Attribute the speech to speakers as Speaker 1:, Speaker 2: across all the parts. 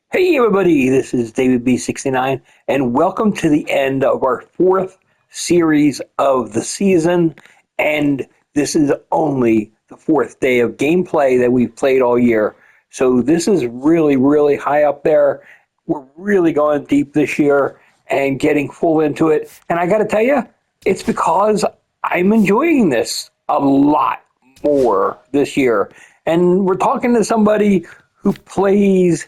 Speaker 1: Hey everybody, this is David B69 and welcome to the end of our fourth series of the season, and this is only the fourth day of gameplay that we've played all year. So this is really high up there. We're really going deep this year and getting full into it. And I got to tell you, it's because I'm enjoying this a lot more this year. And we're talking to somebody who plays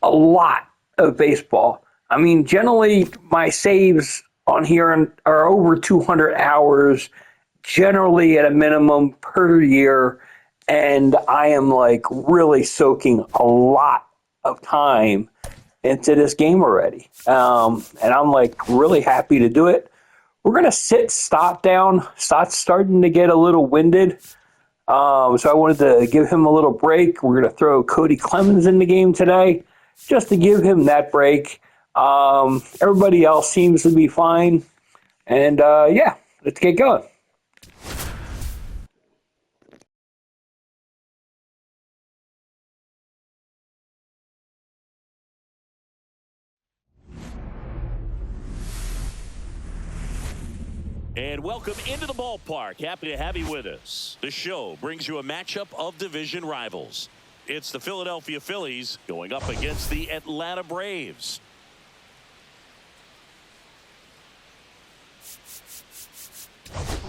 Speaker 1: a lot of baseball. I mean, generally, my saves on here are over 200 hours, generally at a minimum per year. And I am like really soaking a lot of time into this game already. And I'm like really happy to do it. We're going to sit Stott down. Stott's starting to get a little winded. So I wanted to give him a little break. We're going to throw Cody Clemens in the game today just to give him that break. Everybody else seems to be fine. And yeah, let's get going.
Speaker 2: And welcome into the ballpark. Happy to have you with us. The show brings you a matchup of division rivals. It's the Philadelphia Phillies going up against the Atlanta Braves.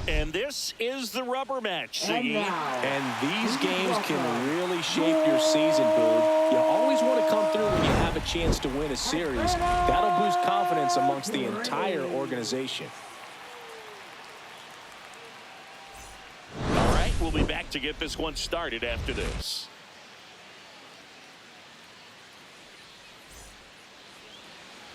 Speaker 2: And this is the rubber match, Siggy.
Speaker 3: And these games can really shape your season, Boog. You always want to come through when you have a chance to win a series. That'll boost confidence amongst the entire organization.
Speaker 2: All right, we'll be back to get this one started after this.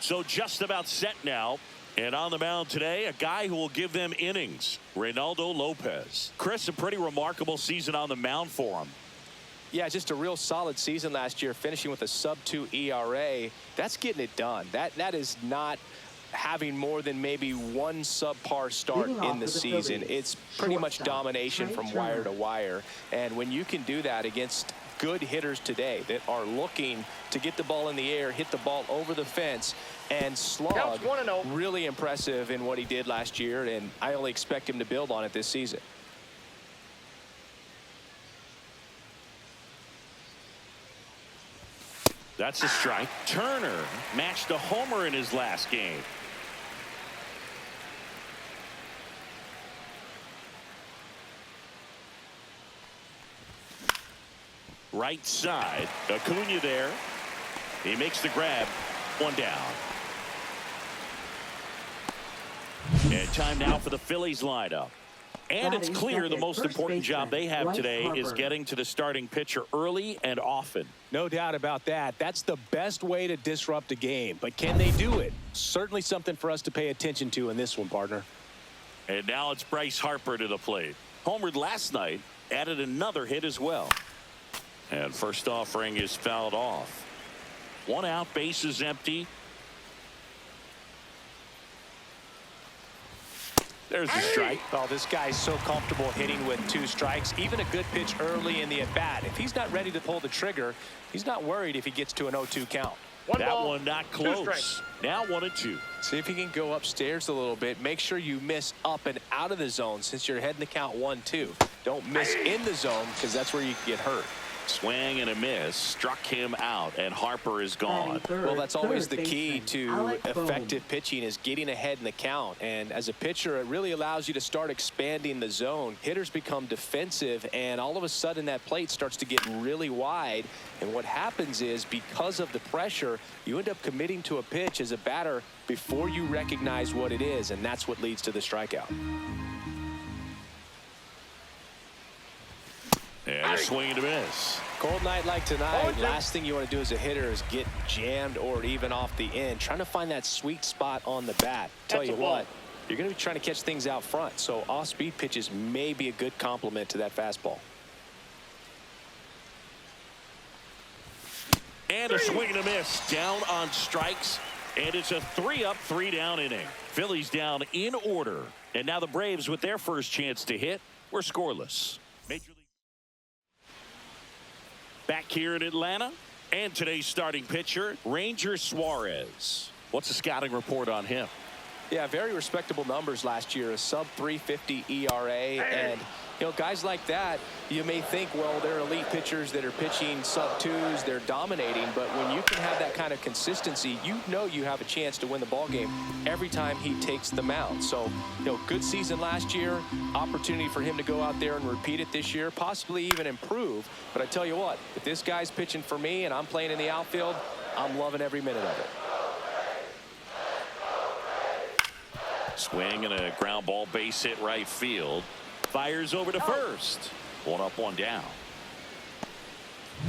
Speaker 2: So just about set now. And on the mound today, a guy who will give them innings, Reynaldo Lopez. Chris, a pretty remarkable season on the mound for him.
Speaker 3: Yeah, just a real solid season last year, finishing with a sub-2 ERA. That's getting it done. That is not having more than maybe one subpar start in the season. It's pretty much domination from wire to wire. And when you can do that against good hitters today that are looking to get the ball in the air, hit the ball over the fence, and slug, really impressive in what he did last year, and I only expect him to build on it this season.
Speaker 2: That's a strike. Turner matched a homer in his last game. Right side. Acuna there. He makes the grab. One down. And time now for the Phillies lineup. And it's clear the most important job they have today is getting to the starting pitcher early and often.
Speaker 3: No doubt about that. That's the best way to disrupt a game. But can they do it? Certainly something for us to pay attention to in this one, partner.
Speaker 2: And now it's Bryce Harper to the plate. Homered last night, added another hit as well. And first offering is fouled off. One out, base is empty. There's the strike.
Speaker 3: Oh, this guy's so comfortable hitting with two strikes. Even a good pitch early in the at-bat. If he's not ready to pull the trigger, he's not worried if he gets to an 0-2 count.
Speaker 2: That one not close. Now 1-2.
Speaker 3: See if he can go upstairs a little bit. Make sure you miss up and out of the zone since you're heading to count 1-2. Don't miss in the zone because that's where you can get hurt.
Speaker 2: Swing and a miss. Struck him out, and Harper is gone.
Speaker 3: Well, that's always the key to effective pitching is getting ahead in the count. And as a pitcher, it really allows you to start expanding the zone. Hitters become defensive, and all of a sudden that plate starts to get really wide. And what happens is because of the pressure, you end up committing to a pitch as a batter before you recognize what it is, and that's what leads to the strikeout.
Speaker 2: And a swing and a miss.
Speaker 3: Cold night like tonight, last thing you want to do as a hitter is get jammed or even off the end. Trying to find that sweet spot on the bat. Tell you what, you're going to be trying to catch things out front, so off-speed pitches may be a good complement to that fastball.
Speaker 2: And a swing and a miss. Down on strikes. And it's a 3-up, 3-down inning. Phillies down in order. And now the Braves with their first chance to hit. We're scoreless. Major League. Back here in Atlanta, And today's starting pitcher, Ranger Suarez. What's the scouting report on him?
Speaker 3: Yeah, very respectable numbers last year, a sub-350 ERA. And, you know, guys like that, you may think, well, they're elite pitchers that are pitching sub-2s, they're dominating. But when you can have that kind of consistency, you know you have a chance to win the ball game every time he takes the mound. So, you know, good season last year, opportunity for him to go out there and repeat it this year, possibly even improve. But I tell you what, if this guy's pitching for me and I'm playing in the outfield, I'm loving every minute of it.
Speaker 2: Swing and a ground ball, base hit right field. Fires over to first. One up, one down.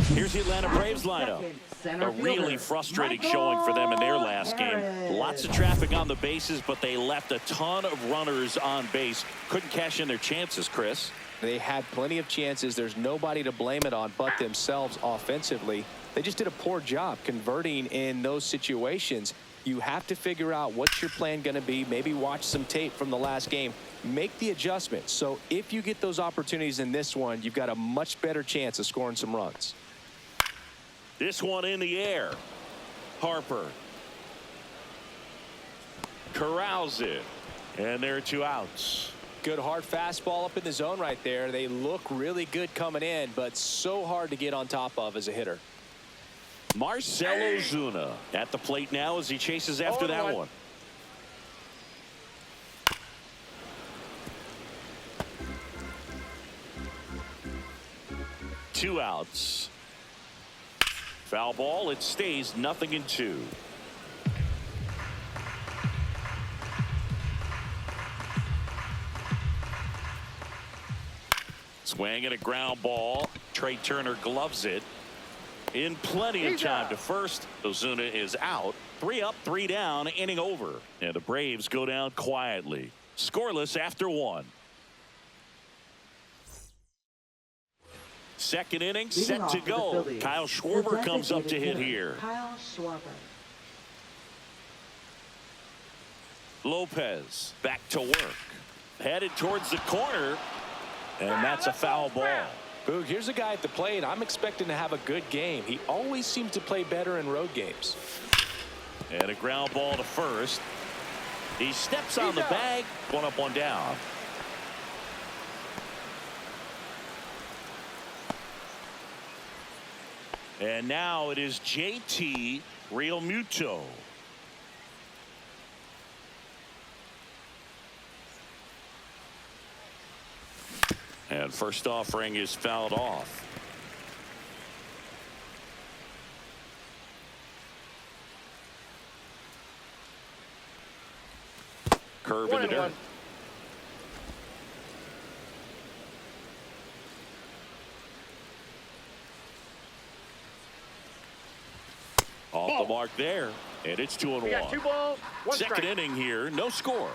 Speaker 2: Here's the Atlanta Braves lineup. A really frustrating showing for them in their last game. Lots of traffic on the bases, but they left a ton of runners on base. Couldn't cash in their chances, Chris.
Speaker 3: They had plenty of chances. There's nobody to blame it on but themselves offensively. They just did a poor job converting in those situations. You have to figure out what's your plan going to be. Maybe watch some tape from the last game. Make the adjustments. So if you get those opportunities in this one, you've got a much better chance of scoring some runs.
Speaker 2: This one in the air. Harper corrals it. And there are 2 outs.
Speaker 3: Good hard fastball up in the zone right there. They look really good coming in, but so hard to get on top of as a hitter.
Speaker 2: Marcell Ozuna at the plate now as he chases after that one. Two outs. Foul ball. It stays 0-2. Swing and a ground ball. Trey Turner gloves it. In plenty of time to first. Ozuna is out. 3 up, 3 down, inning over. And the Braves go down quietly. Scoreless after 1. Second inning set to go. Kyle Schwarber comes up to hit here.
Speaker 4: Kyle Schwarber.
Speaker 2: Lopez back to work. Headed towards the corner. And that's a foul ball.
Speaker 3: Boog, here's a guy at the plate. I'm expecting to have a good game. He always seems to play better in road games.
Speaker 2: And a ground ball to first. He steps on the bag. 1 up, 1 down. And now it is JT Realmuto. And first offering is fouled off. Curve in the dirt. Off the mark there. And it's 2-1.
Speaker 5: We got 2 balls, 1
Speaker 2: Second
Speaker 5: strike.
Speaker 2: inning here. No score.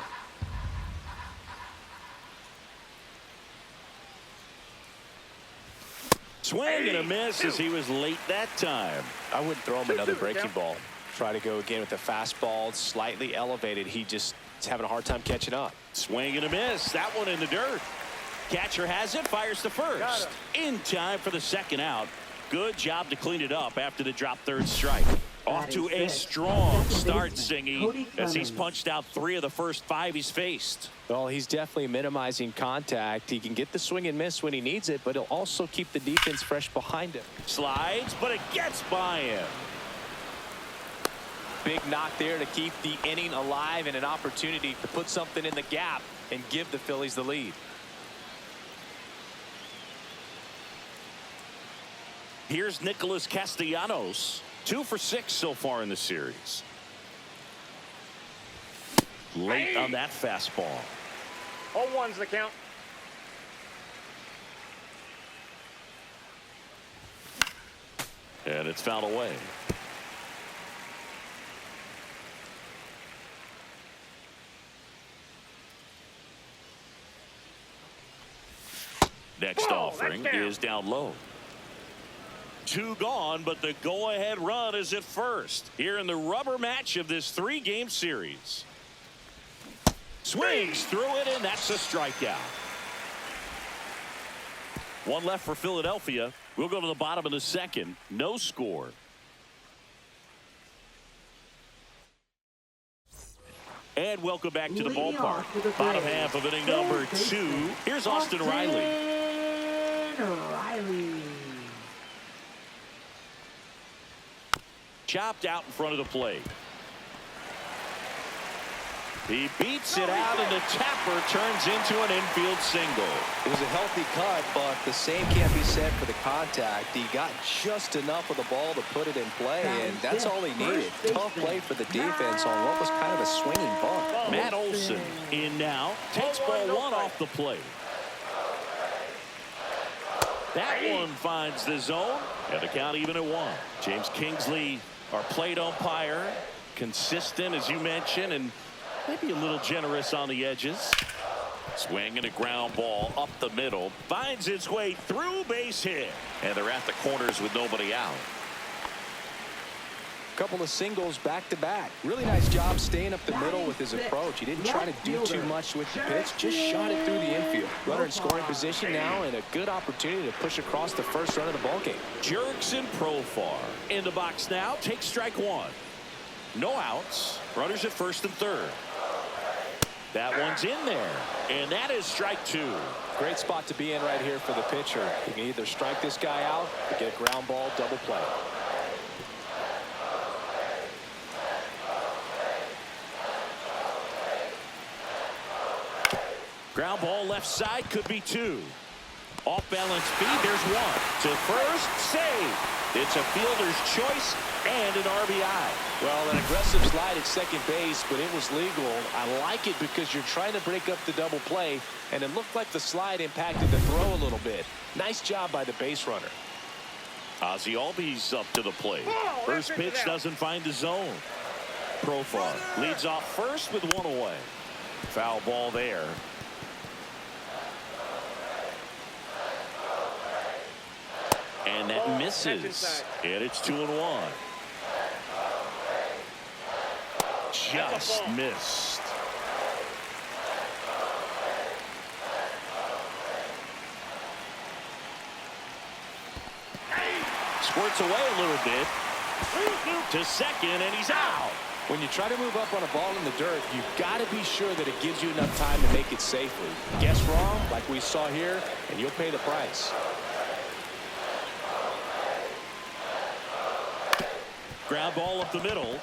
Speaker 2: Swing and a miss as he was late that time.
Speaker 3: I wouldn't throw him another breaking ball. Try to go again with the fastball, slightly elevated. He just is having a hard time catching up.
Speaker 2: Swing and a miss. That one in the dirt. Catcher has it, fires to first. In time for the second out. Good job to clean it up after the drop third strike. Off to a strong start, Singy, as he's punched out 3 of the first 5 he's faced.
Speaker 3: Well, he's definitely minimizing contact. He can get the swing and miss when he needs it, but he'll also keep the defense fresh behind him.
Speaker 2: Slides, but it gets by him.
Speaker 3: Big knock there to keep the inning alive and an opportunity to put something in the gap and give the Phillies the lead.
Speaker 2: Here's Nicholas Castellanos. 2 for 6 so far in the series. Late on that fastball.
Speaker 5: 0-1's the count.
Speaker 2: And it's fouled away. Next offering is down low. 2 gone, but the go-ahead run is at first here in the rubber match of this 3-game series. Swings through it, and that's a strikeout. 1 left for Philadelphia. We'll go to the bottom of the second. No score. And welcome back to the ballpark. Bottom half of inning number 2. Here's Austin Riley. Chopped out in front of the plate. He beats it out, and the tapper turns into an infield single.
Speaker 3: It was a healthy cut, but the same can't be said for the contact. He got just enough of the ball to put it in play, and that's all he needed. Tough play for the defense on what was kind of a swinging bunt.
Speaker 2: Matt Olson in now. Takes ball 1 off the plate. That one finds the zone, and the count even at 1. James Kingsley, our plate umpire, consistent, as you mentioned, and maybe a little generous on the edges. Swing and a ground ball up the middle. Finds its way through, base hit. And they're at the corners with nobody out.
Speaker 3: Couple of singles back to back. Really nice job staying up the middle with his approach. He didn't try to do too much with the pitch, just shot it through the infield. Runner in scoring position now, and a good opportunity to push across the first run of the ballgame.
Speaker 2: Jerks and Profar in the box now. Takes strike 1. No outs. Runners at first and third. That one's in there, and that is strike 2.
Speaker 3: Great spot to be in right here for the pitcher. You can either strike this guy out or get a ground ball double play.
Speaker 2: Ground ball left side, could be 2. Off balance feed, there's 1. To first, save. It's a fielder's choice and an RBI.
Speaker 3: Well, an aggressive slide at second base, but it was legal. I like it because you're trying to break up the double play, and it looked like the slide impacted the throw a little bit. Nice job by the base runner.
Speaker 2: Ozzie Albies up to the plate. First pitch doesn't find the zone. Profar leads off first with 1 away. Foul ball there. And that misses. And it's 2-1. Just missed. Squirts away a little bit. To second, and he's out.
Speaker 3: When you try to move up on a ball in the dirt, you've got to be sure that it gives you enough time to make it safely. Guess wrong, like we saw here, and you'll pay the price.
Speaker 2: Ground ball up the middle.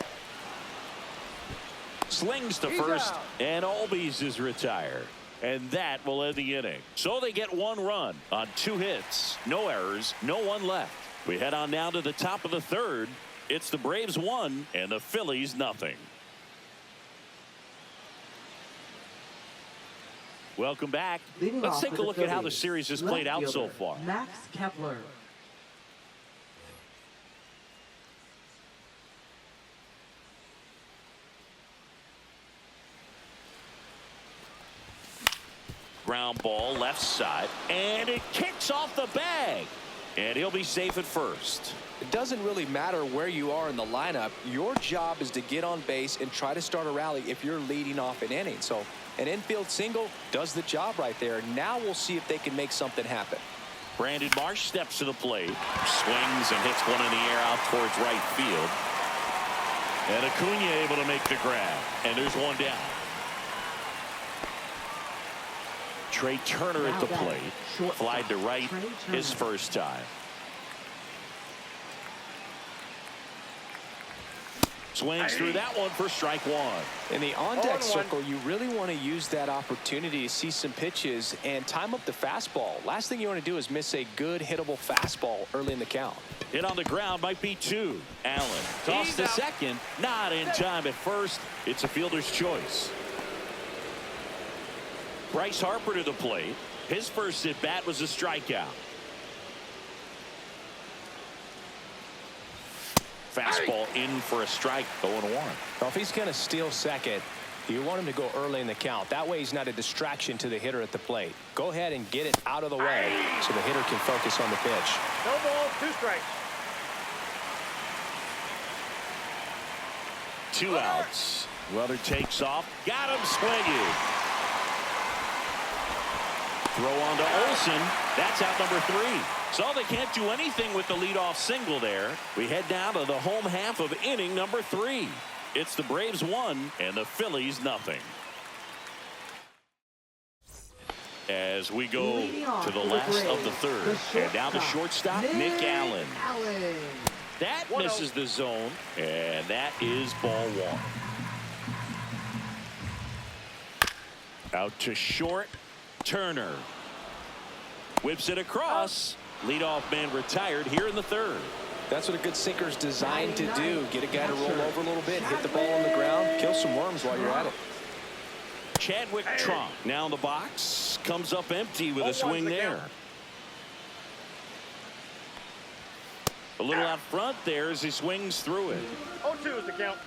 Speaker 2: Slings to first, and Albies is retired. And that will end the inning. So they get 1 run on 2 hits. No errors, no one left. We head on now to the top of the third. It's the Braves 1 and the Phillies nothing. Welcome back. Let's take a look at how the series has played out so far.
Speaker 4: Max Kepler.
Speaker 2: Ground ball left side, and it kicks off the bag, and he'll be safe at first.
Speaker 3: It doesn't really matter where you are in the lineup. Your job is to get on base and try to start a rally if you're leading off an inning. So an infield single does the job right there. Now we'll see if they can make something happen.
Speaker 2: Brandon Marsh steps to the plate, swings and hits one in the air out towards right field. And Acuna able to make the grab, and there's 1 down. Trey Turner at the plate. Flied to right his first time. Swings through that one for strike 1.
Speaker 3: In the on-deck circle, you really want to use that opportunity to see some pitches and time up the fastball. Last thing you want to do is miss a good hittable fastball early in the count.
Speaker 2: Hit on the ground might be 2. Allen tossed to second. Not in time at first. It's a fielder's choice. Bryce Harper to the plate. His first at bat was a strikeout. Fastball in for a strike, 0-1.
Speaker 3: Well, if he's going to steal second, you want him to go early in the count. That way he's not a distraction to the hitter at the plate. Go ahead and get it out of the way so the hitter can focus on the pitch.
Speaker 5: No ball, 2 strikes.
Speaker 2: 2 outs. Weather takes off. Got him swinging. Throw on to Olson. That's out number 3. So they can't do anything with the leadoff single there. We head down to the home half of inning number 3. It's the Braves 1 and the Phillies nothing. As we go to the last of the third. And now the shortstop, Nick Allen. That misses the zone, and that is ball 1. Out to short, Turner. Whips it across. Leadoff man retired here in the third.
Speaker 3: That's what a good sinker's designed to do. Get a guy to roll over a little bit, hit the ball on the ground, kill some worms while you're at it.
Speaker 2: Chadwick Trump now in the box. Comes up empty with a swing there. A little out front there as he swings through it.
Speaker 5: 0-2 is the count.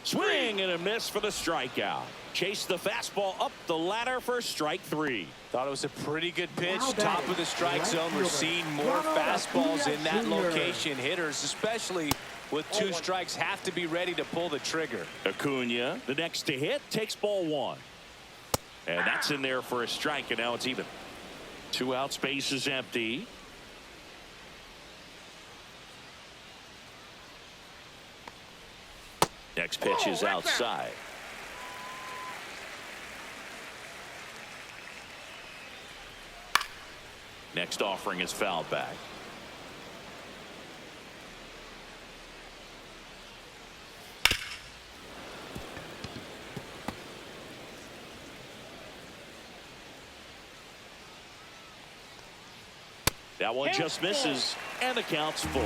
Speaker 2: Swing and a miss for the strikeout. Chase the fastball up the ladder for strike 3.
Speaker 3: Thought it was a pretty good pitch. Top of the strike zone. We're seeing more fastballs in that location. Hitters, especially with 2 strikes, have to be ready to pull the trigger.
Speaker 2: Acuna, the next to hit, takes ball 1. And that's in there for a strike, and now it's even. 2 outs, base is empty. Next pitch is outside. Next offering is fouled back. That one just misses, and the count's full.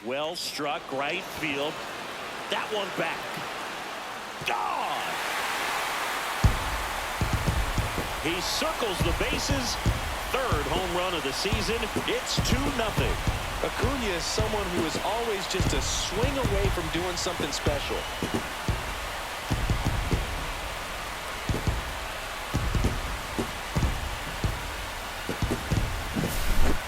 Speaker 2: Well struck right field. That one back. Gone. He circles the bases. 3rd home run of the season. It's 2-0.
Speaker 3: Acuna is someone who is always just a swing away from doing something special.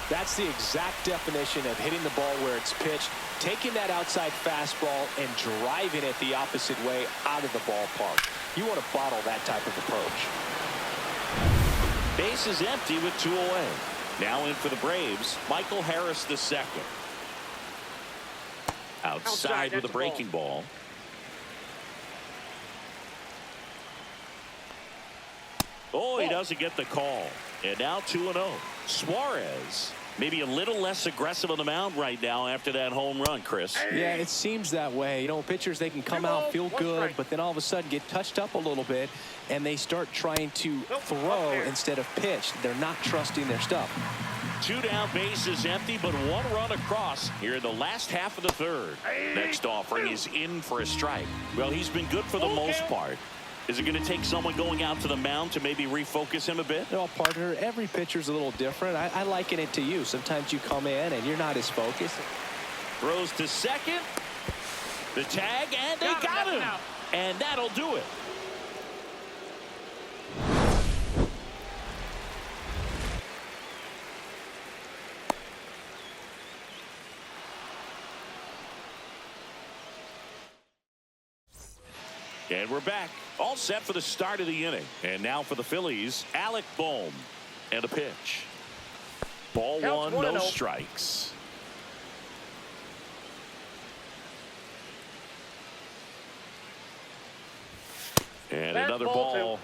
Speaker 3: That's the exact definition of hitting the ball where it's pitched, taking that outside fastball and driving it the opposite way out of the ballpark. You want to bottle that type of approach.
Speaker 2: Base is empty with 2 away. Now in for the Braves, Michael Harris II. Outside with a breaking ball. Oh, he doesn't get the call. And now 2-0. Suarez maybe a little less aggressive on the mound right now after that home run, Chris.
Speaker 3: Yeah, it seems that way. You know, pitchers, they can come out, feel good, but then all of a sudden get touched up a little bit, and they start trying to throw instead of pitch. They're not trusting their stuff.
Speaker 2: 2 down, base is empty, but 1 run across here in the last half of the third. Next offering is in for a strike. Well, he's been good for the most part. Is it going to take someone going out to the mound to maybe refocus him a bit?
Speaker 3: Well, partner, every pitcher's a little different. I liken it to you. Sometimes you come in and you're not as focused.
Speaker 2: Throws to second. The tag, and they got him. And that'll do it. And we're back. All set for the start of the inning. And now for the Phillies, Alec Bohm. And a pitch. Ball 1, no strikes. And another ball.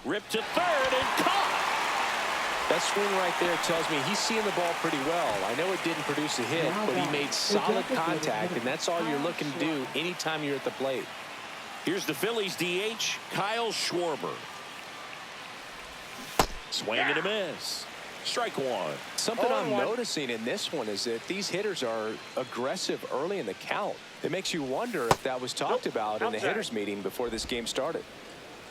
Speaker 2: Ripped to third and caught.
Speaker 3: That swing right there tells me he's seeing the ball pretty well. I know it didn't produce a hit, but he made solid contact, and that's all you're looking to do anytime you're at the plate.
Speaker 2: Here's the Phillies DH, Kyle Schwarber. Swing and a miss. Strike 1.
Speaker 3: Something I'm noticing in this one is that these hitters are aggressive early in the count. It makes you wonder if that was talked about in the hitters meeting before this game started.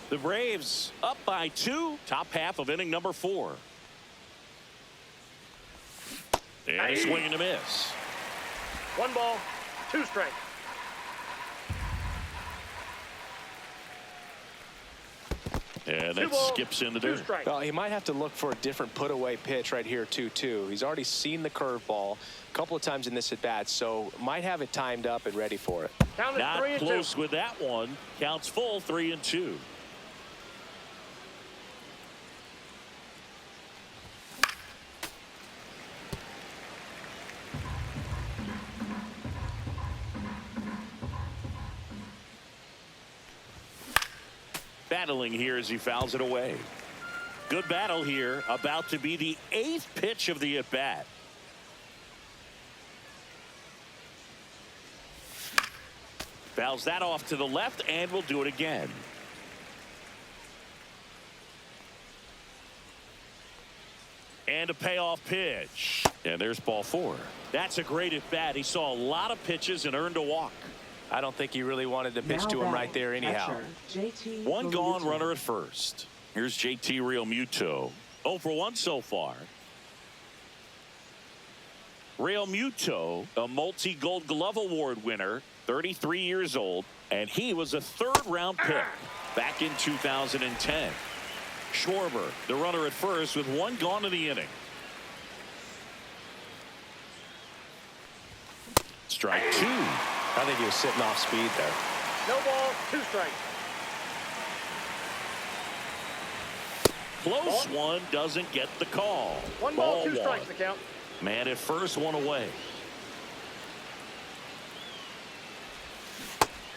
Speaker 2: The Braves up by 2, top half of inning number 4. And a swing and a miss.
Speaker 5: 1 ball, 2 strikes.
Speaker 2: And
Speaker 5: Two
Speaker 2: that
Speaker 5: balls,
Speaker 2: skips in the
Speaker 5: two
Speaker 2: dirt.
Speaker 5: strikes.
Speaker 3: Well, he might have to look for a different put-away pitch right here, 2-2. He's already seen the curveball a couple of times in this at-bat, so might have it timed up and ready for it.
Speaker 5: Count it
Speaker 2: Not
Speaker 5: 3-2.
Speaker 2: close with that one. Counts full, 3-2. Battling here as he fouls it away. Good battle here. About to be the 8th pitch of the at-bat. Fouls that off to the left and will do it again. And a payoff pitch. And there's ball 4. That's a great at-bat. He saw a lot of pitches and earned a walk.
Speaker 3: I don't think he really wanted to pitch to him right there anyhow.
Speaker 2: One gone, runner at first. Here's JT Realmuto. 0 for 1 so far. Realmuto, a multi-Gold Glove Award winner, 33 years old, and he was a 3rd-round pick back in 2010. Schwarber, the runner at first, with 1 gone in the inning. Strike 2.
Speaker 3: I think he was sitting off speed there.
Speaker 5: No ball, 2 strikes.
Speaker 2: Close one, doesn't get the call.
Speaker 5: 1 ball, 2 strikes to count.
Speaker 2: Man at first, 1 away.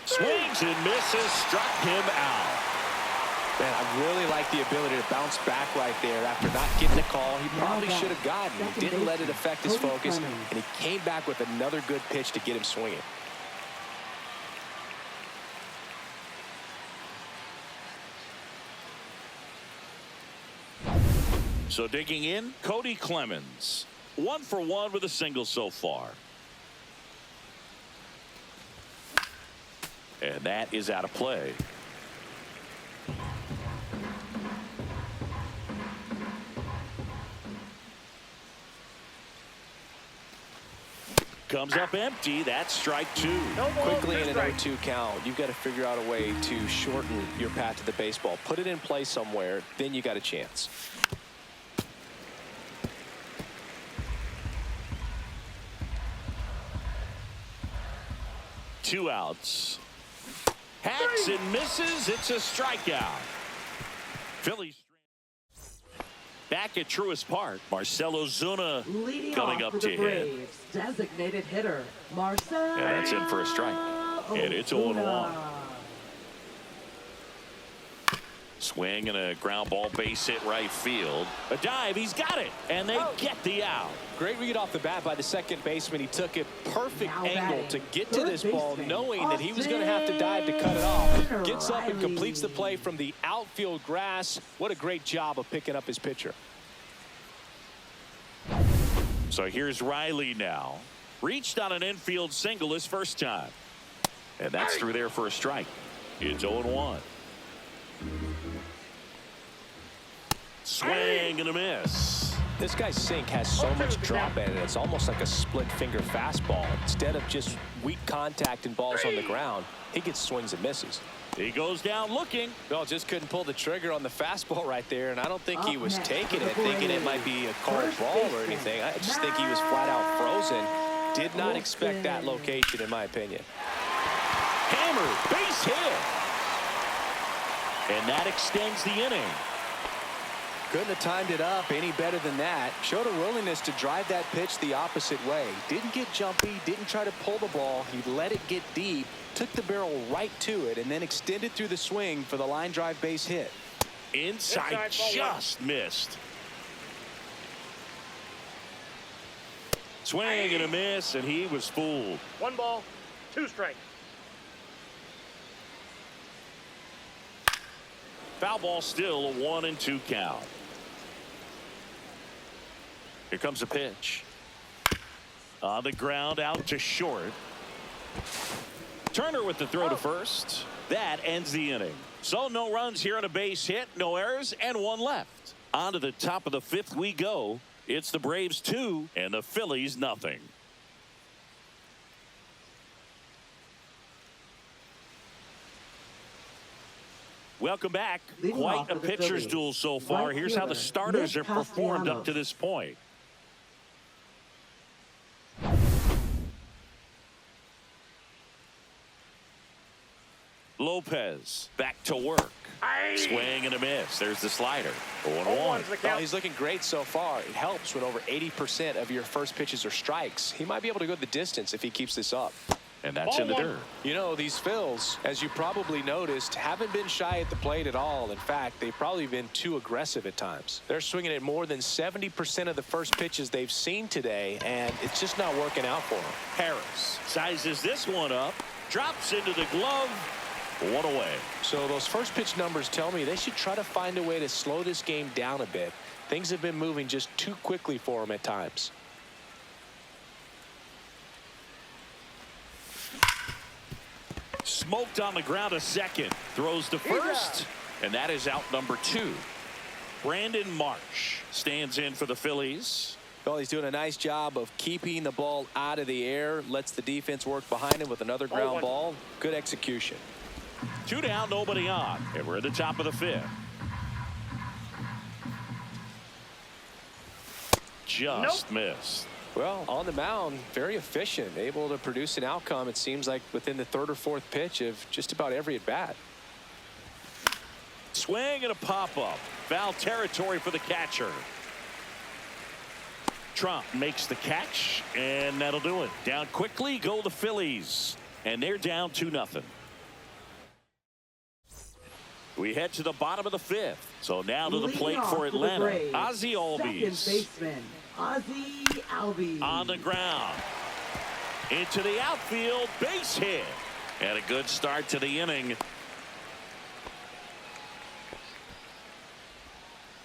Speaker 2: Swings and misses, struck him out.
Speaker 3: Man, I really like the ability to bounce back right there after not getting the call. He probably should have gotten it. He didn't let it affect his focus, and he came back with another good pitch to get him swinging.
Speaker 2: So digging in, Cody Clemens. 1 for 1 with a single so far. And that is out of play. Comes up empty. That's strike 2.
Speaker 5: No ball,
Speaker 3: Quickly
Speaker 5: 2
Speaker 3: in an
Speaker 5: strikes.
Speaker 3: 0-2 count, you've got to figure out a way to shorten your path to the baseball. Put it in play somewhere, then you got a chance.
Speaker 2: Two outs. Hacks and misses. It's a strikeout. Phillies back at Truist Park. Marcell Ozuna
Speaker 4: Leading
Speaker 2: coming
Speaker 4: off
Speaker 2: up
Speaker 4: for
Speaker 2: to
Speaker 4: the
Speaker 2: hit.
Speaker 4: Braves, designated hitter Marcell.
Speaker 2: Yeah, that's in for a strike. And it's 0-1. Swing and a ground ball, base hit right field. A dive, he's got it, and they get the out.
Speaker 3: Great read off the bat by the second baseman. He took a perfect
Speaker 4: Now
Speaker 3: angle
Speaker 4: batting,
Speaker 3: to get to
Speaker 4: third
Speaker 3: this ball,
Speaker 4: baseman,
Speaker 3: knowing that he was going to have to dive to cut it off. Gets up and completes the play from the outfield grass. What a great job of picking up his pitcher.
Speaker 2: So here's Riley now. Reached on an infield single his first time. And that's through there for a strike. It's 0-1. Swing and a miss.
Speaker 3: This guy's sink has so much drop in it. It's almost like a split finger fastball. Instead of just weak contact and balls on the ground, he gets swings and misses.
Speaker 2: He goes down looking.
Speaker 3: Well, just couldn't pull the trigger on the fastball right there, and I don't think he was taking it, thinking it might be a called ball or anything. I just think he was flat out frozen. Did not expect that location, in my opinion.
Speaker 2: Hammer, base hit. And that extends the inning.
Speaker 3: Couldn't have timed it up any better than that. Showed a willingness to drive that pitch the opposite way. Didn't get jumpy, didn't try to pull the ball. He let it get deep, took the barrel right to it, and then extended through the swing for the line drive base hit.
Speaker 2: Inside, just missed. Swing and a miss, and he was fooled.
Speaker 5: 1 ball, 2 strikes.
Speaker 2: Foul ball still, a 1-2 count. Here comes a pitch. On the ground, out to short. Turner with the throw to first. That ends the inning. So no runs here on a base hit, no errors, and 1 left. On to the top of the 5th we go. It's the Braves 2 and the Phillies nothing. Welcome back.
Speaker 4: Leading
Speaker 2: Quite
Speaker 4: off
Speaker 2: a
Speaker 4: for the
Speaker 2: pitcher's
Speaker 4: Phillies,
Speaker 2: duel so far.
Speaker 4: right
Speaker 2: Here's how the
Speaker 4: fielder,
Speaker 2: starters
Speaker 4: Nick
Speaker 2: have performed up
Speaker 4: Castellanos.
Speaker 2: to this point. Lopez back to work. Swing and a miss. There's the slider. 0-1.
Speaker 3: Well, he's looking great so far. It helps when over 80% of your first pitches are strikes. He might be able to go the distance if he keeps this up.
Speaker 2: And that's in the dirt.
Speaker 3: You know, these Phils, as you probably noticed, haven't been shy at the plate at all. In fact, they've probably been too aggressive at times. They're swinging at more than 70% of the first pitches they've seen today, and it's just not working out for them.
Speaker 2: Harris sizes this one up, drops into the glove. One away.
Speaker 3: So those first pitch numbers tell me they should try to find a way to slow this game down a bit. Things have been moving just too quickly for them at times.
Speaker 2: Smoked on the ground a second. Throws to first. And that is out number 2. Brandon Marsh stands in for the Phillies.
Speaker 3: Well, he's doing a nice job of keeping the ball out of the air. Lets the defense work behind him with another ground ball. Good execution.
Speaker 2: 2 down, nobody on. And we're at the top of the 5th. Just missed.
Speaker 3: Well, on the mound, very efficient, able to produce an outcome, it seems like, within the 3rd or 4th pitch of just about every at-bat.
Speaker 2: Swing and a pop-up. Foul territory for the catcher. Trump makes the catch, and that'll do it. Down quickly go the Phillies, and they're down 2-0. We head to the bottom of the 5th. So now to the plate for Atlanta. Ozzie Albies.
Speaker 4: Second baseman, Ozzie Albies.
Speaker 2: On the ground. Into the outfield. Base hit. And a good start to the inning.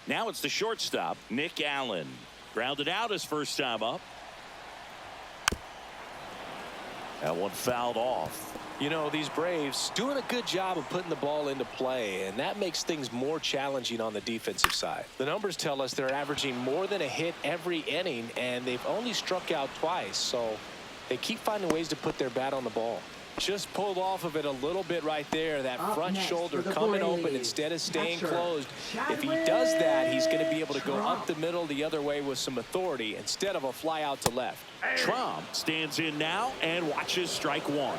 Speaker 2: Now it's the shortstop, Nick Allen. Grounded out his first time up. That one fouled off.
Speaker 3: You know, these Braves doing a good job of putting the ball into play, and that makes things more challenging on the defensive side. The numbers tell us they're averaging more than a hit every inning, and they've only struck out twice, so they keep finding ways to put their bat on the ball. Just pulled off of it a little bit right there. That front shoulder coming open instead of staying closed. If he does that, he's going to be able to go up the middle the other way with some authority instead of a fly out to left.
Speaker 2: Trump stands in now and watches strike 1.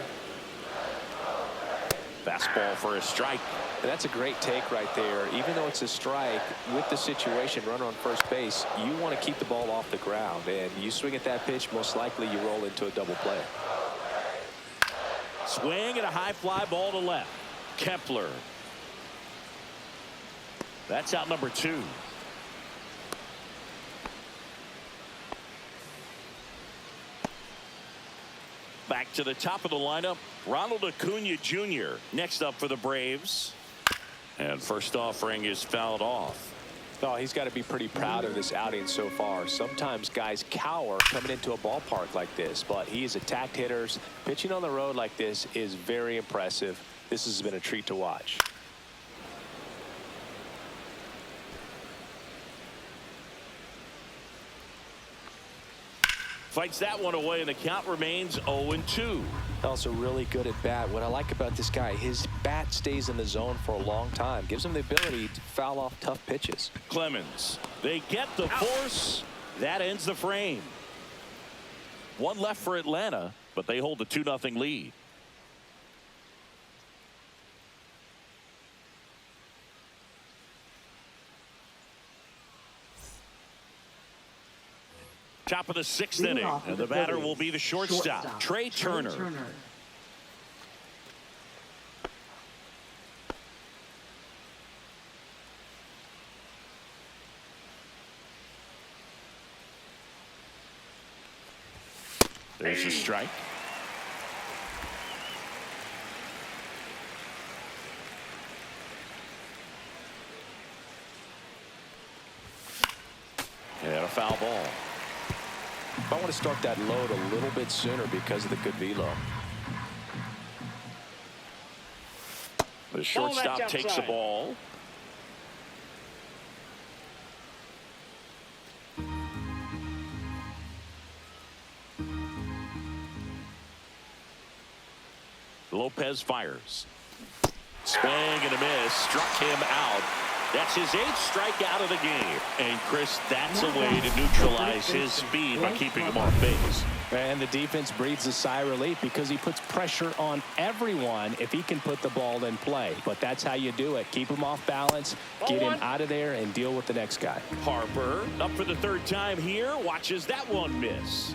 Speaker 2: Fastball for a strike.
Speaker 3: And that's a great take right there. Even though it's a strike, with the situation, runner on first base, you want to keep the ball off the ground. And you swing at that pitch, most likely you roll into a double play.
Speaker 2: Swing and a high fly ball to left. Kepler. That's out number 2. Back to the top of the lineup, Ronald Acuna Jr. next up for the Braves. And first offering is fouled off.
Speaker 3: Oh, he's got to be pretty proud of this outing so far. Sometimes guys cower coming into a ballpark like this, but he's attacked hitters. Pitching on the road like this is very impressive. This has been a treat to watch.
Speaker 2: Fights that one away, and the count remains 0-2.
Speaker 3: Also really good at bat. What I like about this guy, his bat stays in the zone for a long time. Gives him the ability to foul off tough pitches.
Speaker 2: Clemens. They get the force. That ends the frame. One left for Atlanta, but they hold the 2-0 lead. Top of the 6th inning, and the batter will be the shortstop, Trey Turner. There's a strike. And a foul ball.
Speaker 3: I want to start that load a little bit sooner because of the good velo.
Speaker 2: The shortstop takes the ball. Lopez fires. Swing and a miss. Struck him out. That's his 8th strikeout of the game. And, Chris, that's a way to neutralize his speed by keeping him off base.
Speaker 3: And the defense breathes a sigh of relief because he puts pressure on everyone if he can put the ball in play. But that's how you do it. Keep him off balance, get him out of there, and deal with the next guy.
Speaker 2: Harper up for the 3rd time here. Watches that one miss.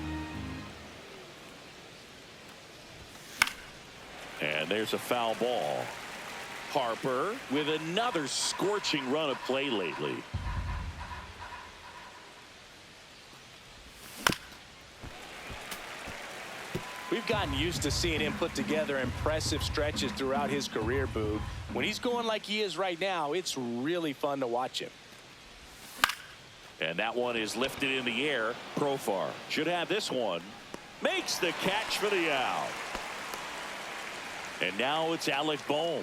Speaker 2: And there's a foul ball. Harper with another scorching run of play lately.
Speaker 3: We've gotten used to seeing him put together impressive stretches throughout his career, Boog. When he's going like he is right now, it's really fun to watch him.
Speaker 2: And that one is lifted in the air. Profar should have this one. Makes the catch for the out. And now it's Alec Bohm.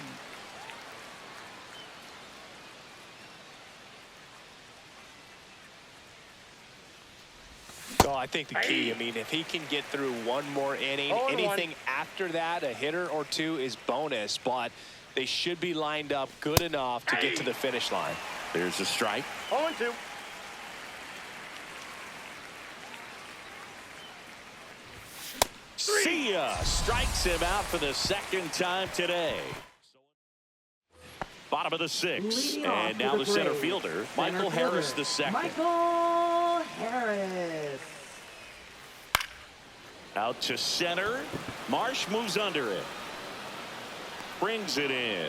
Speaker 3: Oh, I think the key, I mean, if he can get through one more inning, anything after that, a hitter or two is bonus, but they should be lined up good enough to get to the finish line.
Speaker 2: There's a strike.
Speaker 5: 0-2.
Speaker 2: See ya. Strikes him out for the 2nd time today. Bottom of the 6th. And now the center fielder, Michael Harris the 2nd.
Speaker 4: Michael Harris.
Speaker 2: Out to center. Marsh moves under it. Brings it in.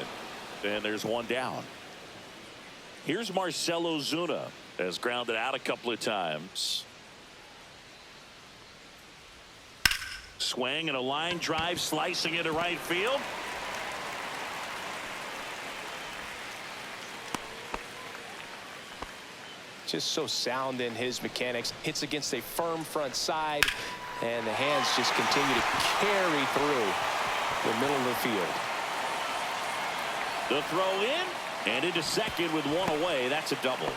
Speaker 2: And there's one down. Here's Marcelo Zuna. Has grounded out a couple of times. Swing and a line drive slicing into right field.
Speaker 3: Just so sound in his mechanics. Hits against a firm front side, and the hands just continue to carry through the middle of the field.
Speaker 2: The throw in and into second with one away. That's a double.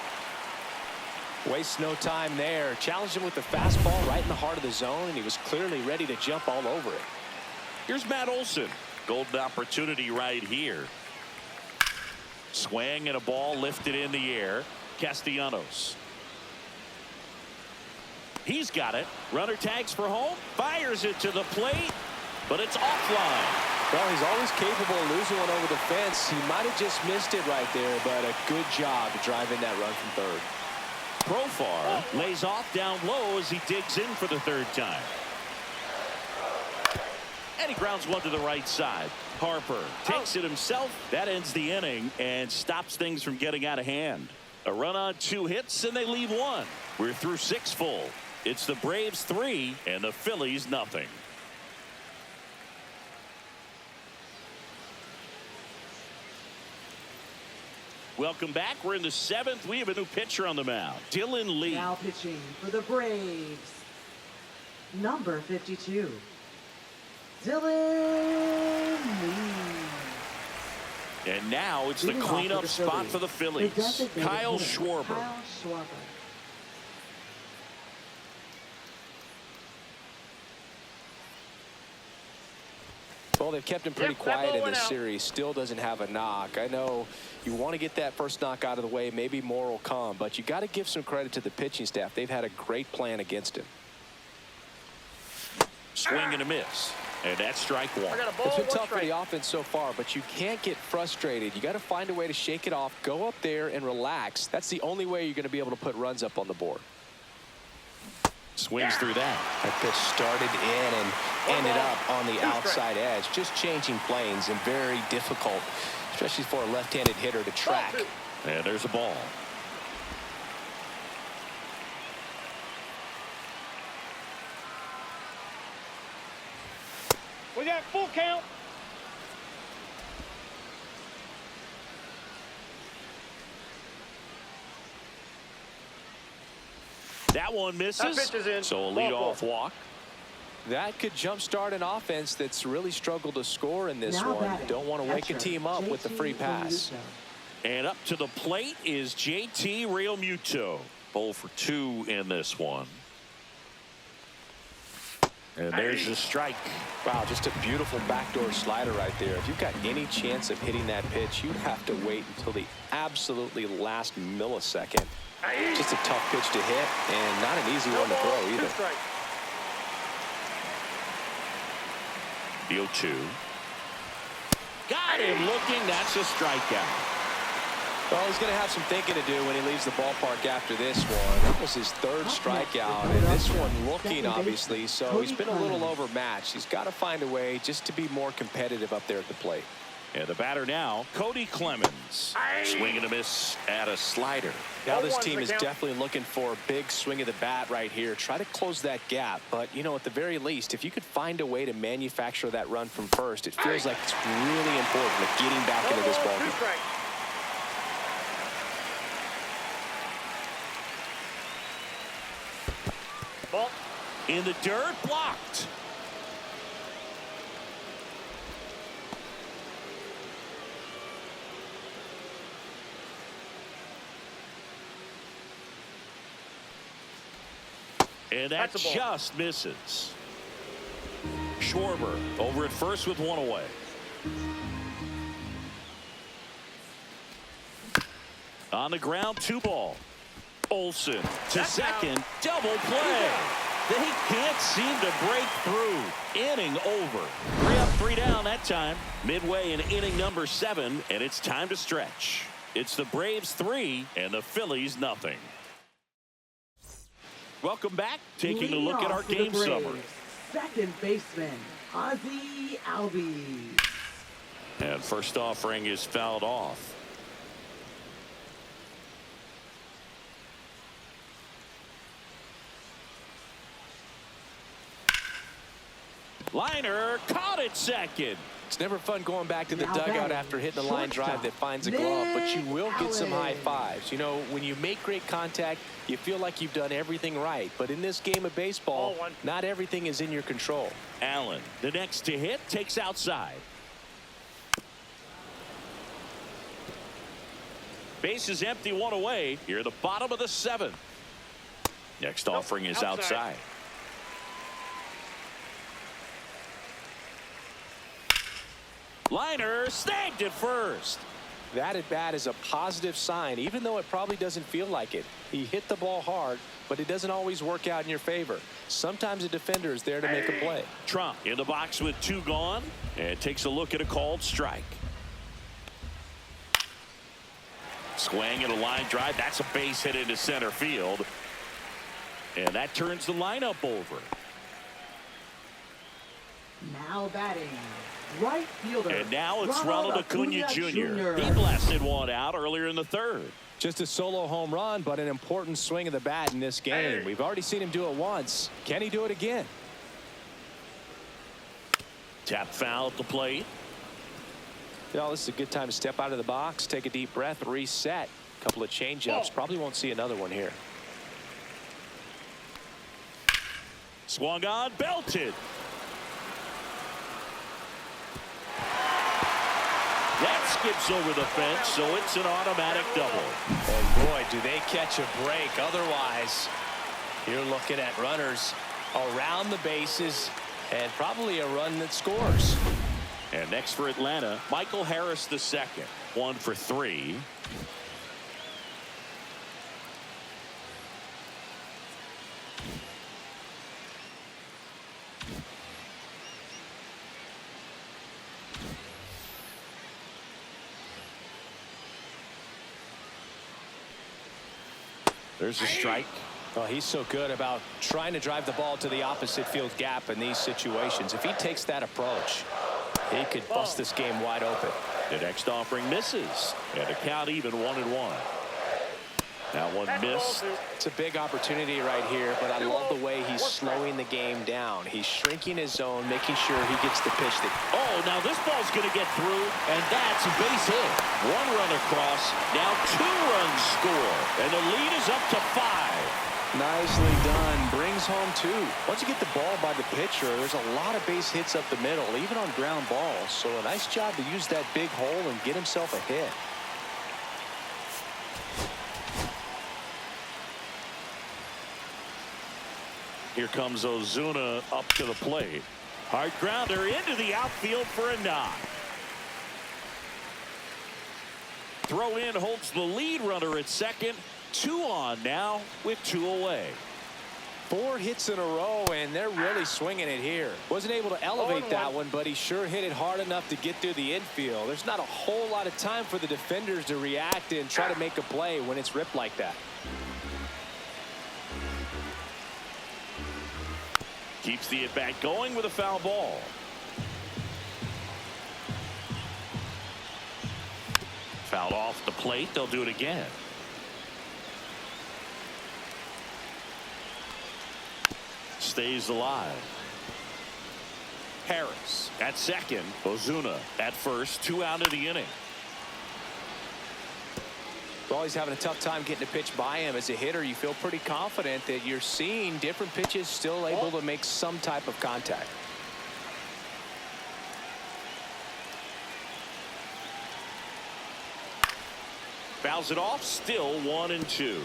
Speaker 3: Wastes no time there. Challenged him with the fastball right in the heart of the zone, and he was clearly ready to jump all over it.
Speaker 2: Here's Matt Olson. Golden opportunity right here. Swing and a ball lifted in the air. Castellanos. He's got it. Runner tags for home. Fires it to the plate, but it's offline.
Speaker 3: Well, he's always capable of losing one over the fence. He might have just missed it right there, but a good job driving that run from third.
Speaker 2: Profar lays off down low as he digs in for the 3rd time. And he grounds one to the right side. Harper takes it himself. That ends the inning and stops things from getting out of hand. A run on 2 hits and they leave 1. We're through 6 full. It's the Braves 3 and the Phillies nothing. Welcome back. We're in the 7th. We have a new pitcher on the mound. Dylan Lee.
Speaker 4: Now pitching for the Braves, number 52, Dylan Lee.
Speaker 2: And now it's the cleanup spot for the Phillies. Kyle Schwarber.
Speaker 4: Kyle Schwarber.
Speaker 3: Well, they've kept him pretty quiet in this series. Still doesn't have a knock. I know you want to get that first knock out of the way. Maybe more will come, but you got to give some credit to the pitching staff. They've had a great plan against him.
Speaker 2: Swing and a miss. And that's strike 1.
Speaker 3: It's been tough for the offense so far, but you can't get frustrated. You got to find a way to shake it off, go up there and relax. That's the only way you're going to be able to put runs up on the board.
Speaker 2: Swings through that.
Speaker 3: That pitch started in and ended up on the outside edge. Just changing planes and very difficult, especially for a left-handed hitter to track.
Speaker 2: And there's a ball.
Speaker 5: We got full count.
Speaker 2: That one misses.
Speaker 5: That pitch is in.
Speaker 2: So a leadoff walk.
Speaker 3: That could jumpstart an offense that's really struggled to score in this one. Don't want to wake a team up with the free pass.
Speaker 2: And up to the plate is JT Realmuto. 0 for 2 in this one. And there's the strike.
Speaker 3: Wow, just a beautiful backdoor slider right there. If you've got any chance of hitting that pitch, you have to wait until the absolutely last millisecond. Just a tough pitch to hit and not an easy one to throw either.
Speaker 5: 2 strikes.
Speaker 2: The 0-2. Got him looking. That's a strikeout.
Speaker 3: Well, he's going to have some thinking to do when he leaves the ballpark after this one. That was his 3rd strikeout, and this one looking, obviously, so he's been a little overmatched. He's got to find a way just to be more competitive up there at the plate.
Speaker 2: And the batter now, Cody Clemens. Swing and a miss at a slider.
Speaker 3: Now this team is definitely looking for a big swing of the bat right here. Try to close that gap. But, you know, at the very least, if you could find a way to manufacture that run from first, it feels like it's really important to getting back into this ball game.
Speaker 5: 2 strikes. Ball.
Speaker 2: In the dirt, blocked. And that
Speaker 5: That's a ball.
Speaker 2: just misses. Schwarber over at first with 1 away. On the ground, 2 ball. Olsen to second, double play. They can't seem to break through. Inning over. 3 up, 3 down that time. Midway in inning number 7, and it's time to stretch. It's the Braves 3 and the Phillies nothing. Welcome back. Taking a look at our game summary.
Speaker 4: Second baseman, Ozzie Albies.
Speaker 2: And first offering is fouled off. Liner caught it second.
Speaker 3: It's never fun going back to the dugout after hitting a line drive that finds a glove, but you will get some high fives. You know, when you make great contact, you feel like you've done everything right. But in this game of baseball, not everything is in your control.
Speaker 2: Allen, the next to hit, takes outside. Base is empty, 1 away. Here, the bottom of the 7th. Next offering is outside. Liner snagged it first.
Speaker 3: That at bat is a positive sign, even though it probably doesn't feel like it. He hit the ball hard, but it doesn't always work out in your favor. Sometimes a defender is there to make a play.
Speaker 2: Trump in the box with 2 gone and takes a look at a called strike. Swing and a line drive. That's a base hit into center field. And that turns the lineup over.
Speaker 4: Now batting, right fielder.
Speaker 2: And now it's Ronald Acuna Jr. He blasted one out earlier in the 3rd.
Speaker 3: Just a solo home run, but an important swing of the bat in this game. We've already seen him do it once. Can he do it again?
Speaker 2: Tap foul at the plate.
Speaker 3: You know, this is a good time to step out of the box, take a deep breath, reset. A couple of change-ups. Probably won't see another one here.
Speaker 2: Swung on, belted. That skips over the fence, so it's an automatic double.
Speaker 3: And boy, do they catch a break. Otherwise, you're looking at runners around the bases and probably a run that scores.
Speaker 2: And next for Atlanta, Michael Harris II. 1 for 3. There's a strike.
Speaker 3: Well, he's so good about trying to drive the ball to the opposite field gap in these situations. If he takes that approach, he could bust this game wide open.
Speaker 2: The next offering misses. And a count even 1-1. That one missed.
Speaker 3: It's a big opportunity right here, but I love the way he's slowing the game down. He's shrinking his zone, making sure he gets the pitch.
Speaker 2: Oh, now this ball's going to get through, and that's a base hit. 1 run across, now 2 runs score, and the lead is up to 5.
Speaker 3: Nicely done. Brings home 2. Once you get the ball by the pitcher, there's a lot of base hits up the middle, even on ground balls. So a nice job to use that big hole and get himself a hit.
Speaker 2: Here comes Ozuna up to the plate. Hard grounder into the outfield for a knock. Throw in holds the lead runner at second. 2 on now with 2 away.
Speaker 3: 4 hits in a row, and they're really swinging it here. Wasn't able to elevate that one, but he sure hit it hard enough to get through the infield. There's not a whole lot of time for the defenders to react and try to make a play when it's ripped like that.
Speaker 2: Keeps the at-bat going with a foul ball. Fouled off the plate. They'll do it again. Stays alive. Harris at second. Ozuna at first. 2 out of the inning.
Speaker 3: Always having a tough time getting a pitch by him. As a hitter, you feel pretty confident that you're seeing different pitches still able to make some type of contact.
Speaker 2: Fouls it off. Still 1-2.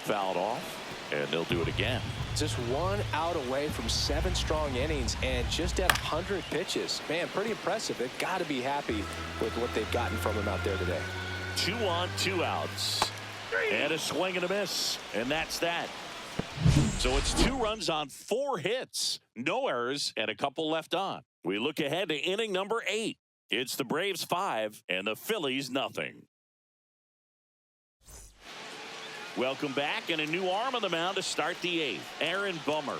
Speaker 2: Fouled off, and they'll do it again.
Speaker 3: Just 1 out away from 7 strong innings and just at 100 pitches. Man, pretty impressive. They've got to be happy with what they've gotten from him out there today.
Speaker 2: 2 on, 2 outs. And a swing and a miss, and that's that. So it's 2 runs on 4 hits. No errors and a couple left on. We look ahead to inning number 8. It's the Braves 5 and the Phillies nothing. Welcome back, and a new arm on the mound to start the 8th. Aaron Bummer.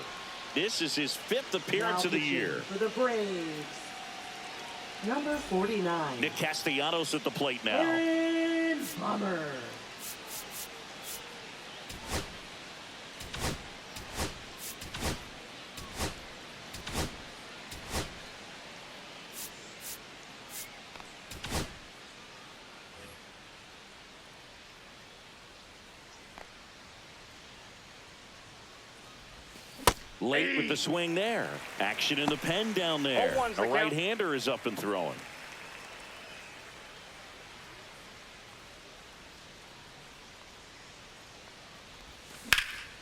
Speaker 2: This is his 5th appearance of the year.
Speaker 4: For the Braves, number 49.
Speaker 2: Nick Castellanos at the plate now.
Speaker 4: Aaron Bummer.
Speaker 2: Late with the swing there. Action in the pen down there. A right-hander is up and throwing.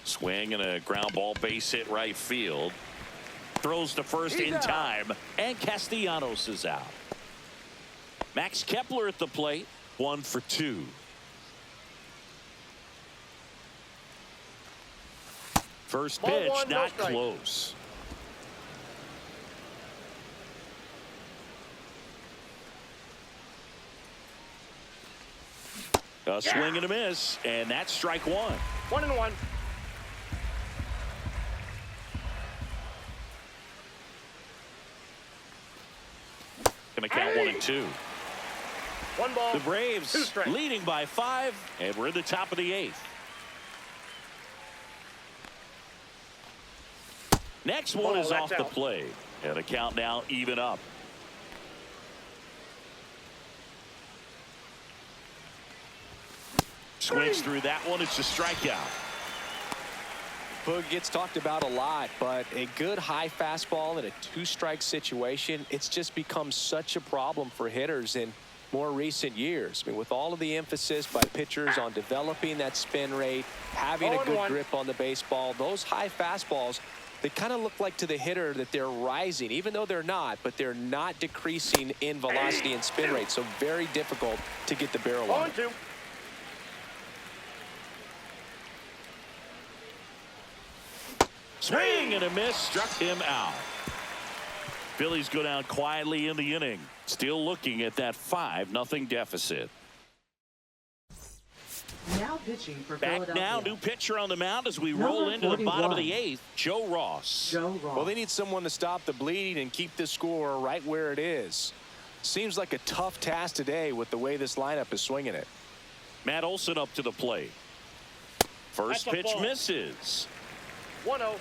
Speaker 2: Swing and a ground ball base hit right field. Throws to first in time, and Castellanos is out. Max Kepler at the plate. 1 for 2. First pitch, not close. A swing and a miss, and that's strike 1.
Speaker 5: 1-1.
Speaker 2: Gonna count 1-2.
Speaker 5: 1 ball.
Speaker 2: The Braves leading by 5, and we're in the top of the 8th. Next one is off the plate, and the count now even up. Swings through that one. It's a strikeout.
Speaker 3: Boog gets talked about a lot, but a good high fastball in a 2-strike situation, it's just become such a problem for hitters in more recent years. I mean, with all of the emphasis by pitchers on developing that spin rate, having a good grip on the baseball, those high fastballs, they kind of look like to the hitter that they're rising, even though they're not, but they're not decreasing in velocity and spin rate. So very difficult to get the barrel on.
Speaker 5: 1-2.
Speaker 2: Swing and a miss, struck him out. Phillies go down quietly in the inning, still looking at that 5-0 deficit.
Speaker 4: Now pitching for
Speaker 2: Back
Speaker 4: Philadelphia.
Speaker 2: now, new pitcher on the mound as we
Speaker 4: Number
Speaker 2: roll into the bottom of
Speaker 4: 41.
Speaker 2: the 8th, Joe Ross.
Speaker 4: Joe Ross.
Speaker 3: Well, they need someone to stop the bleeding and keep the score right where it is. Seems like a tough task today with the way this lineup is swinging it.
Speaker 2: Matt Olson up to the plate. First pitch misses.
Speaker 5: 1-0.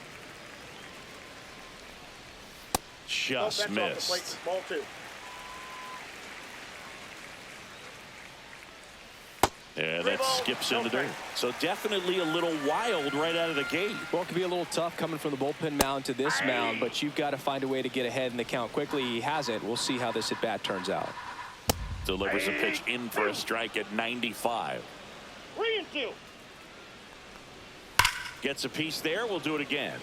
Speaker 2: Just missed.
Speaker 5: Ball 2.
Speaker 2: And that skips into there. So definitely a little wild right out of the gate.
Speaker 3: Well, it can be a little tough coming from the bullpen mound to this mound, but you've got to find a way to get ahead in the count quickly. He hasn't. We'll see how this at bat turns out.
Speaker 2: Delivers a pitch in for a strike at 95.
Speaker 5: 3-2.
Speaker 2: Gets a piece there. We'll do it again.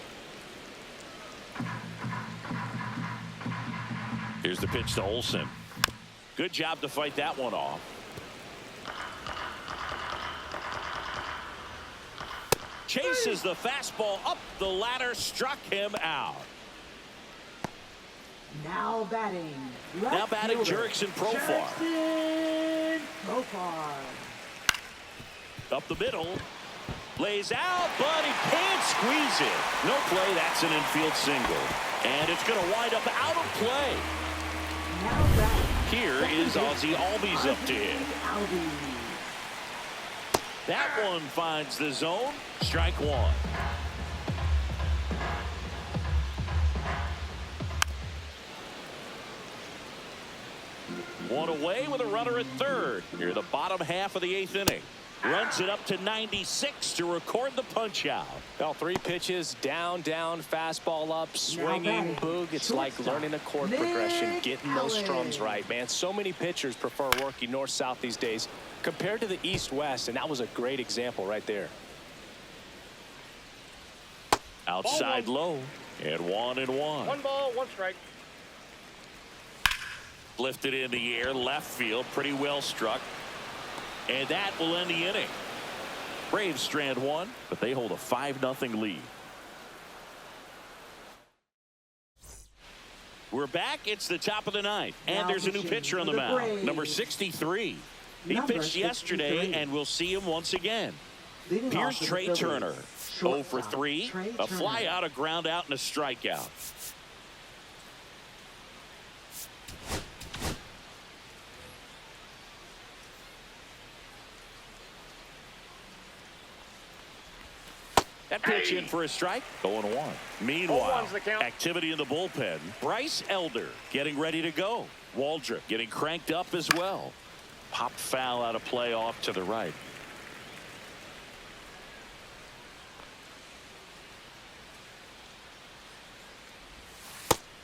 Speaker 2: Here's the pitch to Olsen. Good job to fight that one off. Chases the fastball up the ladder, struck him out.
Speaker 4: Now batting.
Speaker 2: Now batting Jurickson Profar.
Speaker 4: Jurickson Profar.
Speaker 2: Up the middle. Lays out, but he can't squeeze it. No play. That's an infield single. And it's going to wind up out of play.
Speaker 4: Now batting.
Speaker 2: Here is Ozzie Albies up to hit.
Speaker 4: Albies.
Speaker 2: That one finds the zone. Strike one. One away with a runner at third. Here the bottom half of the 8th inning. Runs it up to 96 to record the punch out.
Speaker 3: Well, 3 pitches, down, fastball up, swinging, boog. It's like learning a chord progression, getting those strums right, man. So many pitchers prefer working north-south these days compared to the east-west, and that was a great example right there.
Speaker 2: Outside low, and 1-1.
Speaker 5: 1 ball, 1 strike.
Speaker 2: Lifted in the air, left field, pretty well struck. And that will end the inning. Braves strand 1, but they hold a 5-0 lead. We're back. It's the top of the 9th. And there's a new pitcher on the mound. Number 63. He pitched yesterday, and we'll see him once again. Here's Trey Turner. 0 for 3. A fly out, a ground out, and a strikeout. That pitch in for a strike. 0-1. Meanwhile, activity in the bullpen. Bryce Elder getting ready to go. Waldrop getting cranked up as well. Popped foul out of play off to the right.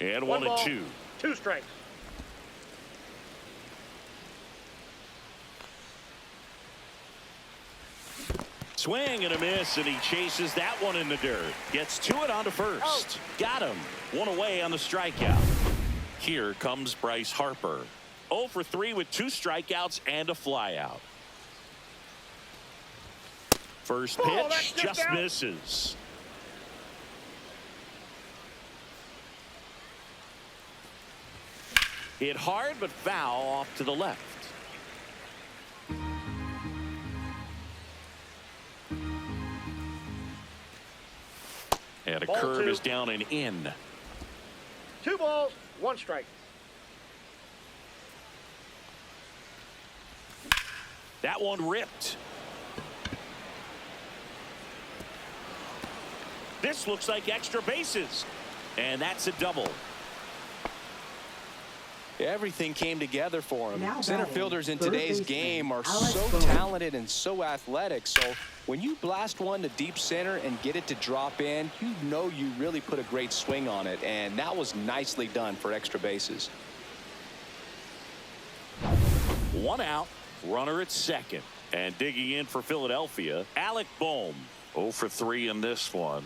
Speaker 2: And 1-2.
Speaker 5: 2 strikes.
Speaker 2: Swing and a miss, and he chases that one in the dirt. Gets to it on to first. Got him. 1 away on the strikeout. Here comes Bryce Harper. 0 for 3 with 2 strikeouts and a flyout. First pitch just misses. Hit hard but foul off to the left. And a curve is down and in.
Speaker 5: 2 balls, 1 strike.
Speaker 2: That one ripped. This looks like extra bases. And that's a double.
Speaker 3: Everything came together for him.
Speaker 4: Now
Speaker 3: Center
Speaker 4: batting,
Speaker 3: fielders in
Speaker 4: third
Speaker 3: today's
Speaker 4: baseman,
Speaker 3: game are
Speaker 4: Alex
Speaker 3: so
Speaker 4: Bohm.
Speaker 3: talented and so athletic. So when you blast one to deep center and get it to drop in, you know you really put a great swing on it. And that was nicely done for extra bases.
Speaker 2: 1 out. Runner at second. And digging in for Philadelphia, Alec Bohm. 0 for 3 in this one.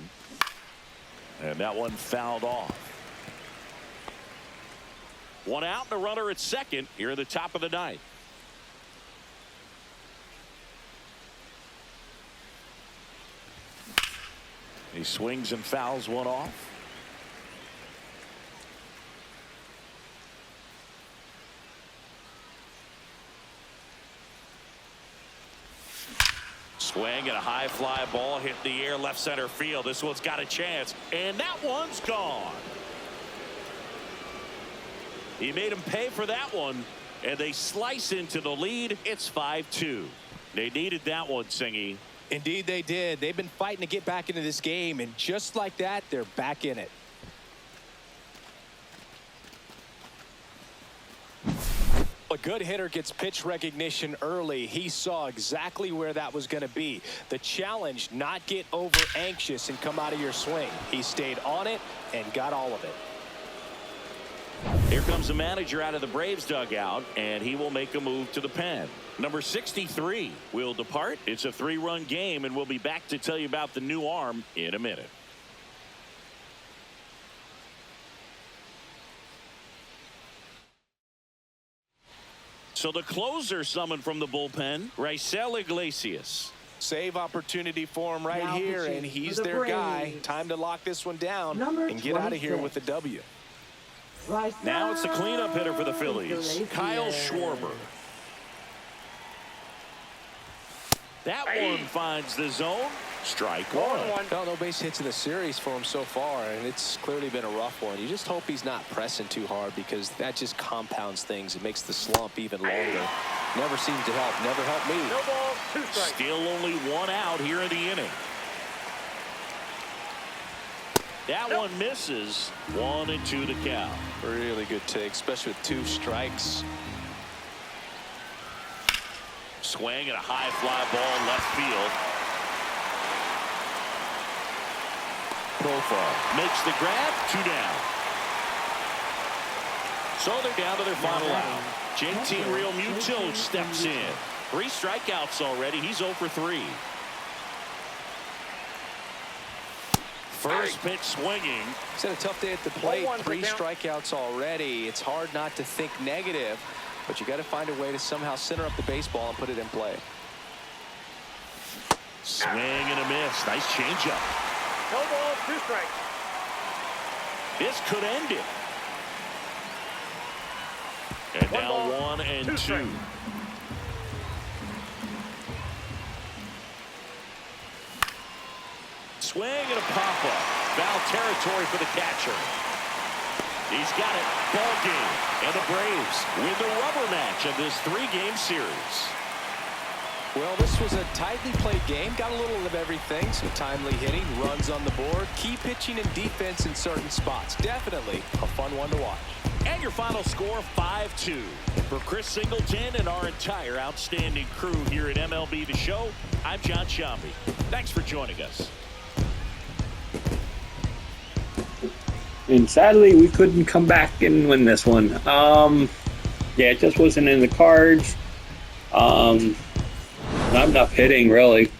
Speaker 2: And that one fouled off. 1 out and a runner at second here at the top of the 9th. He swings and fouls one off. Swing and a high fly ball hit the air left center field. This one's got a chance, and that one's gone. He made him pay for that one, and they slice into the lead. It's 5-2. They needed that one, Singy.
Speaker 3: Indeed they did. They've been fighting to get back into this game, and just like that, they're back in it. A good hitter gets pitch recognition early. He saw exactly where that was going to be. The challenge, not get over anxious and come out of your swing. He stayed on it and got all of it.
Speaker 2: Here comes the manager out of the Braves dugout, and he will make a move to the pen. Number 63 will depart. It's a 3-run game, and we'll be back to tell you about the new arm in a minute. So the closer summoned from the bullpen, Raisel Iglesias.
Speaker 3: Save opportunity for him right
Speaker 4: Now
Speaker 3: here,
Speaker 4: pitching
Speaker 3: and he's
Speaker 4: for the
Speaker 3: their guy.
Speaker 4: Braves.
Speaker 3: Time to lock this one down
Speaker 4: Number
Speaker 3: and get out of here
Speaker 4: 26.
Speaker 3: with the W.
Speaker 2: Now it's the cleanup hitter for the Phillies, Kyle Schwarber. That one finds the zone. Strike one.
Speaker 3: Well, no base hits in the series for him so far, and it's clearly been a rough one. You just hope he's not pressing too hard, because that just compounds things. It makes the slump even longer. Never seems to help. Never helped me.
Speaker 5: No ball, 2 strikes.
Speaker 2: Still only 1 out here in the inning. That one misses. 1-2 the count.
Speaker 3: Really good take, especially with 2 strikes.
Speaker 2: Swing and a high fly ball left field. Profile makes the grab. 2 down. So they're down to their final out. JT Realmuto steps in. 3 strikeouts already. He's 0 for 3. First pitch swinging.
Speaker 3: He's had a tough day at the plate.
Speaker 5: 0-1
Speaker 3: 3
Speaker 5: down.
Speaker 3: strikeouts already. It's hard not to think negative, but you got to find a way to somehow center up the baseball and put it in play.
Speaker 2: Swing and a miss. Nice changeup.
Speaker 5: No ball, 2 strikes.
Speaker 2: This could end it. And
Speaker 5: One
Speaker 2: now
Speaker 5: ball,
Speaker 2: 1 and
Speaker 5: 2
Speaker 2: 2.
Speaker 5: strikes.
Speaker 2: Swing and a pop-up. Foul territory for the catcher. He's got it. Ball game. And the Braves win the rubber match of this 3-game series.
Speaker 3: Well, this was a tightly played game. Got a little of everything. Some timely hitting, runs on the board, key pitching and defense in certain spots. Definitely a fun one to watch.
Speaker 2: And your final score, 5-2. For Chris Singleton and our entire outstanding crew here at MLB The Show, I'm John Sciambi. Thanks for joining us.
Speaker 1: And sadly, we couldn't come back and win this one. Yeah, it just wasn't in the cards. Not enough hitting, really.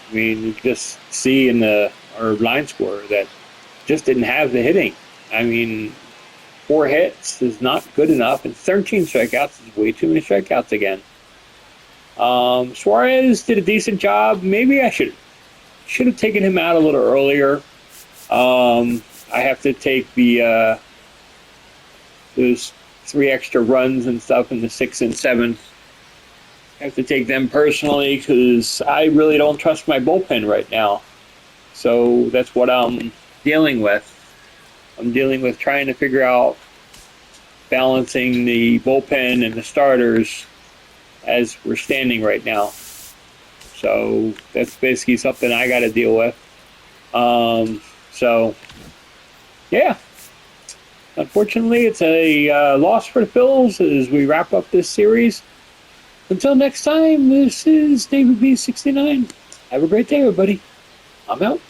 Speaker 1: I mean, you just see in our line score that just didn't have the hitting. I mean, 4 hits is not good enough, and 13 strikeouts is way too many strikeouts again. Suarez did a decent job. Maybe I should have taken him out a little earlier. I have to take those 3 extra runs and stuff in the 6th and 7th. I have to take them personally because I really don't trust my bullpen right now. So that's what I'm dealing with. I'm dealing with trying to figure out balancing the bullpen and the starters as we're standing right now. So that's basically something I got to deal with. So, yeah. Unfortunately, it's a loss for the Phillies as we wrap up this series. Until next time, this is David B69. Have a great day, everybody. I'm out.